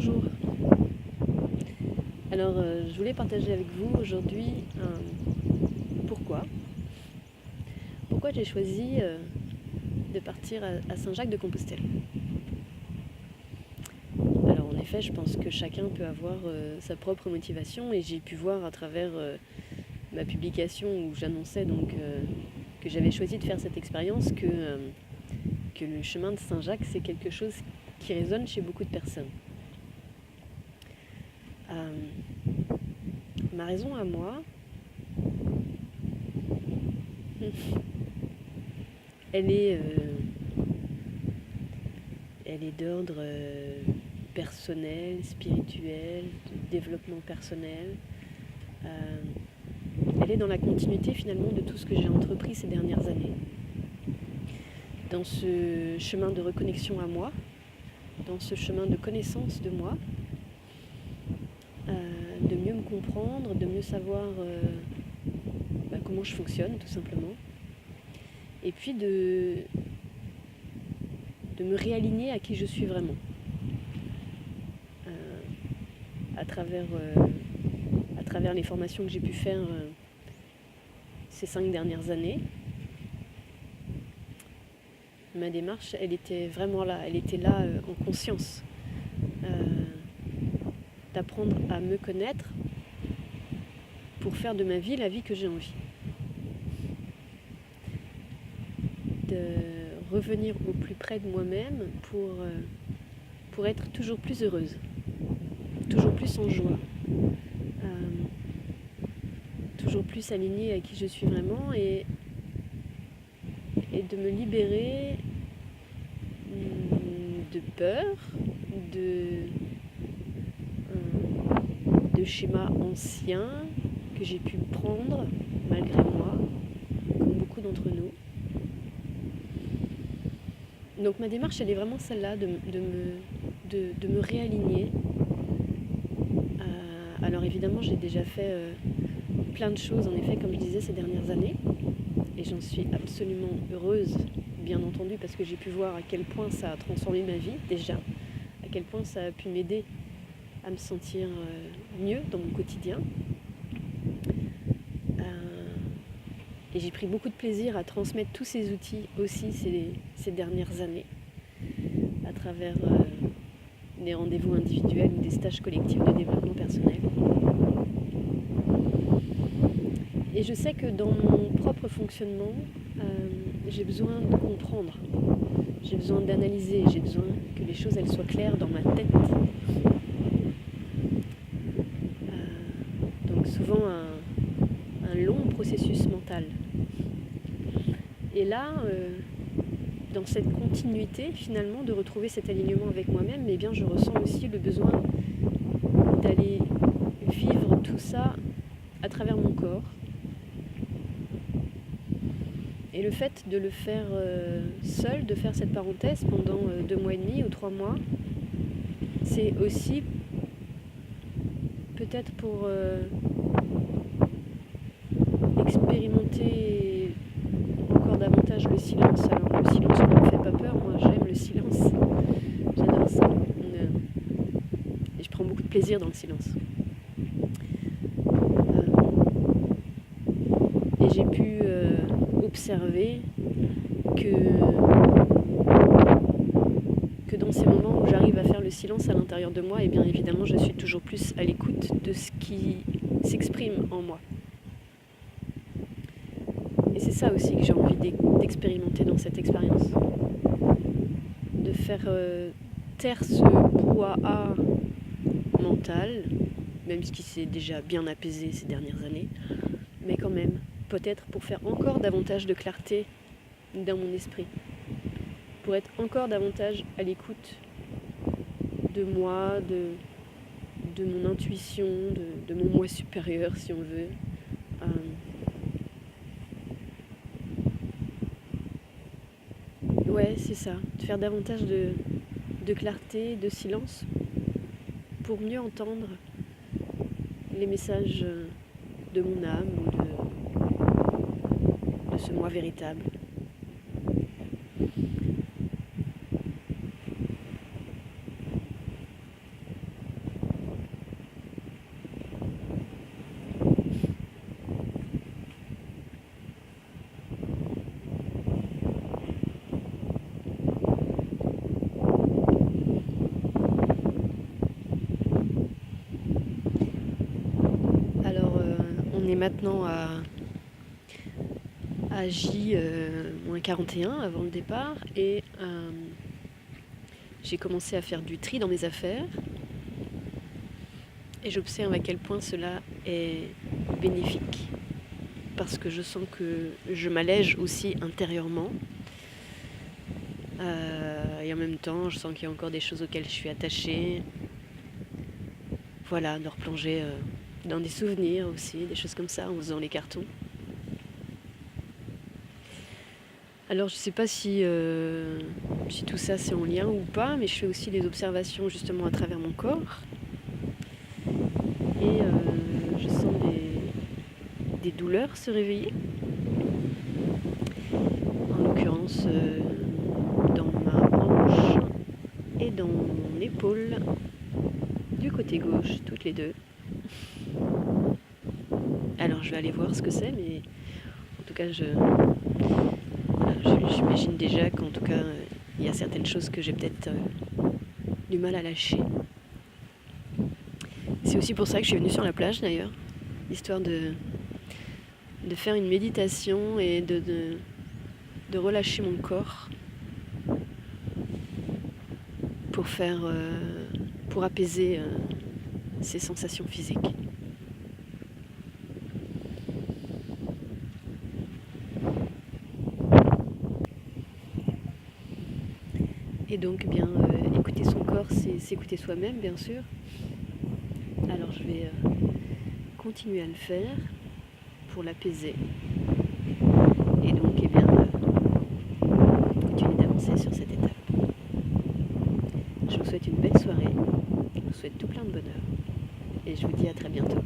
Bonjour. Alors, je voulais partager avec vous aujourd'hui pourquoi. Pourquoi j'ai choisi de partir à Saint-Jacques-de-Compostelle. Alors, en effet, je pense que chacun peut avoir sa propre motivation et j'ai pu voir à travers ma publication où j'annonçais donc que j'avais choisi de faire cette expérience que le chemin de Saint-Jacques, c'est quelque chose qui résonne chez beaucoup de personnes. Ma raison à moi, elle est d'ordre personnel, spirituel, de développement personnel. Elle est dans la continuité finalement de tout ce que j'ai entrepris ces dernières années. Dans ce chemin de reconnexion à moi, dans ce chemin de connaissance de moi, de mieux me comprendre, de mieux savoir comment je fonctionne tout simplement. Et puis de me réaligner à qui je suis vraiment. À travers les formations que j'ai pu faire ces 5 dernières années, ma démarche, elle était vraiment là, elle était là en conscience. D'apprendre à me connaître pour faire de ma vie la vie que j'ai envie. De revenir au plus près de moi-même pour être toujours plus heureuse, toujours plus en joie, toujours plus alignée à qui je suis vraiment et de me libérer de peur, de schémas anciens que j'ai pu prendre malgré moi, comme beaucoup d'entre nous. Donc ma démarche, elle est vraiment celle-là, de me réaligner. Alors évidemment, j'ai déjà fait plein de choses, en effet, comme je disais, ces dernières années. Et j'en suis absolument heureuse, bien entendu, parce que j'ai pu voir à quel point ça a transformé ma vie, déjà. À quel point ça a pu m'aider à me sentir mieux dans mon quotidien. Et j'ai pris beaucoup de plaisir à transmettre tous ces outils aussi ces dernières années, à travers des rendez-vous individuels ou des stages collectifs de développement personnel. Et je sais que dans mon propre fonctionnement, j'ai besoin de comprendre, j'ai besoin d'analyser, j'ai besoin que les choses elles soient claires dans ma tête. Donc souvent un long processus mental. Et là, dans cette continuité finalement de retrouver cet alignement avec moi-même, eh bien je ressens aussi le besoin d'aller vivre tout ça à travers mon corps. Et le fait de le faire seul, de faire cette parenthèse pendant 2 mois et demi ou 3 mois, c'est aussi peut-être pour expérimenter encore davantage le silence. Alors le silence ne me fait pas peur, moi j'aime le silence, j'adore ça. Et je prends beaucoup de plaisir dans le silence. Et j'ai pu observer que dans ces moments où j'arrive à faire le silence à l'intérieur de moi, et bien évidemment je suis toujours plus à l'écoute de ce qui s'exprime en moi. Et c'est ça aussi que j'ai envie d'expérimenter dans cette expérience. De faire taire ce brouhaha mental, même ce qui s'est déjà bien apaisé ces dernières années, mais quand même, peut-être pour faire encore davantage de clarté dans mon esprit, pour être encore davantage à l'écoute de moi, de mon intuition, de mon moi supérieur si on veut. Ouais, c'est ça, de faire davantage de clarté, de silence, pour mieux entendre les messages de mon âme ou de ce moi véritable. maintenant à J-41 avant le départ et j'ai commencé à faire du tri dans mes affaires et j'observe à quel point cela est bénéfique parce que je sens que je m'allège aussi intérieurement et en même temps je sens qu'il y a encore des choses auxquelles je suis attachée. Voilà, de replonger dans des souvenirs aussi, des choses comme ça en faisant les cartons. Alors je ne sais pas si tout ça c'est en lien ou pas, mais je fais aussi des observations justement à travers mon corps. Et je sens des douleurs se réveiller. En l'occurrence dans ma hanche et dans mon épaule du côté gauche, toutes les deux. Alors je vais aller voir ce que c'est, mais en tout cas j'imagine déjà qu'en tout cas il y a certaines choses que j'ai peut-être du mal à lâcher. C'est aussi pour ça que je suis venue sur la plage d'ailleurs, histoire de faire une méditation et de relâcher mon corps pour apaiser ces sensations physiques. Et donc, eh bien, écouter son corps, c'est s'écouter soi-même, bien sûr. Alors, je vais continuer à le faire pour l'apaiser. Et donc, eh bien, continuer d'avancer sur cette étape. Je vous souhaite une belle soirée. Je vous souhaite tout plein de bonheur. Et je vous dis à très bientôt.